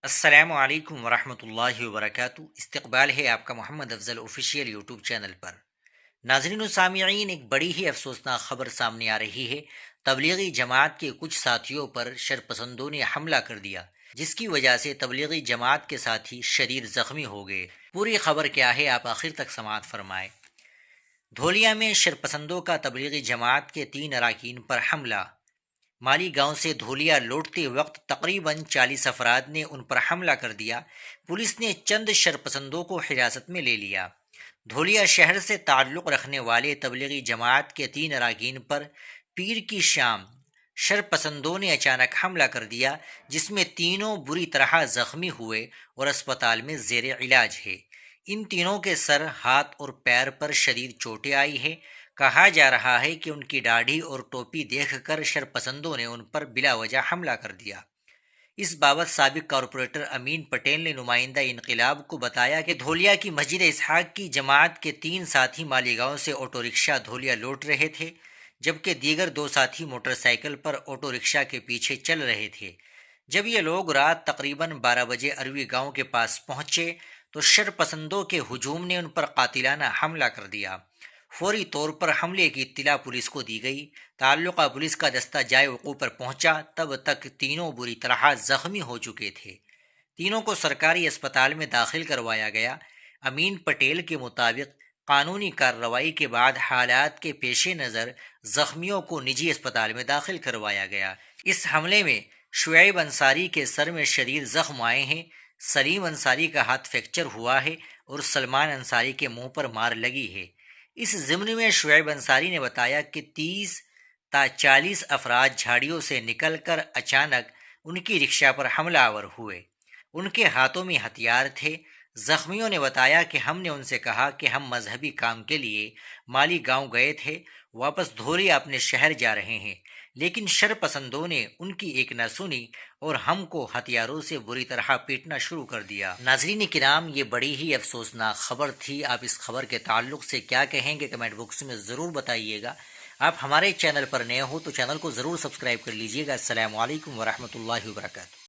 السلام علیکم ورحمۃ اللہ وبرکاتہ۔ استقبال ہے آپ کا محمد افضل آفیشیل یوٹیوب چینل پر۔ ناظرین و سامعین، ایک بڑی ہی افسوسناک خبر سامنے آ رہی ہے۔ تبلیغی جماعت کے کچھ ساتھیوں پر شرپسندوں نے حملہ کر دیا، جس کی وجہ سے تبلیغی جماعت کے ساتھی شدید زخمی ہو گئے۔ پوری خبر کیا ہے، آپ آخر تک سماعت فرمائیں۔ دھولیا میں شرپسندوں کا تبلیغی جماعت کے 3 اراکین پر حملہ۔ مالی گاؤں سے دھولیا لوٹتے وقت تقریباً 40 افراد نے ان پر حملہ کر دیا۔ پولیس نے چند شرپسندوں کو حراست میں لے لیا۔ دھولیا شہر سے تعلق رکھنے والے تبلیغی جماعت کے 3 اراکین پر پیر کی شام شرپسندوں نے اچانک حملہ کر دیا، جس میں تینوں بری طرح زخمی ہوئے اور اسپتال میں زیر علاج ہے۔ ان تینوں کے سر، ہاتھ اور پیر پر شدید چوٹیں آئی ہیں۔ کہا جا رہا ہے کہ ان کی داڑھی اور ٹوپی دیکھ کر شرپسندوں نے ان پر بلا وجہ حملہ کر دیا۔ اس بابت سابق کارپوریٹر امین پٹیل نے نمائندہ انقلاب کو بتایا کہ دھولیا کی مسجد اسحاق کی جماعت کے 3 ساتھی مالیگاؤں سے آٹو رکشہ دھولیا لوٹ رہے تھے، جبکہ دیگر 2 ساتھی موٹر سائیکل پر آٹو رکشہ کے پیچھے چل رہے تھے۔ جب یہ لوگ رات تقریباً 12 بجے اروی گاؤں کے پاس پہنچے تو شرپسندوں کے ہجوم نے ان پر قاتلانہ حملہ کر دیا۔ فوری طور پر حملے کی اطلاع پولیس کو دی گئی۔ تعلقہ پولیس کا دستہ جائے وقوع پر پہنچا، تب تک تینوں بری طرح زخمی ہو چکے تھے۔ تینوں کو سرکاری اسپتال میں داخل کروایا گیا۔ امین پٹیل کے مطابق قانونی کارروائی کے بعد حالات کے پیش نظر زخمیوں کو نجی اسپتال میں داخل کروایا گیا۔ اس حملے میں شعیب انصاری کے سر میں شدید زخم آئے ہیں، سلیم انصاری کا ہاتھ فریکچر ہوا ہے اور سلمان انصاری کے منہ پر مار لگی ہے۔ اس ضمن میں شعیب انصاری نے بتایا کہ 30 تا 40 افراد جھاڑیوں سے نکل کر اچانک ان کی رکشہ پر حملہ آور ہوئے۔ ان کے ہاتھوں میں ہتھیار تھے۔ زخمیوں نے بتایا کہ ہم نے ان سے کہا کہ ہم مذہبی کام کے لیے مالی گاؤں گئے تھے، واپس دھولیا اپنے شہر جا رہے ہیں، لیکن شرپسندوں نے ان کی ایک نہ سنی اور ہم کو ہتھیاروں سے بری طرح پیٹنا شروع کر دیا۔ ناظرین کرام، یہ بڑی ہی افسوسناک خبر تھی۔ آپ اس خبر کے تعلق سے کیا کہیں گے، کمنٹ باکس میں ضرور بتائیے گا۔ آپ ہمارے چینل پر نئے ہو تو چینل کو ضرور سبسکرائب کر لیجیے گا۔ السلام علیکم ورحمۃ اللہ وبرکاتہ۔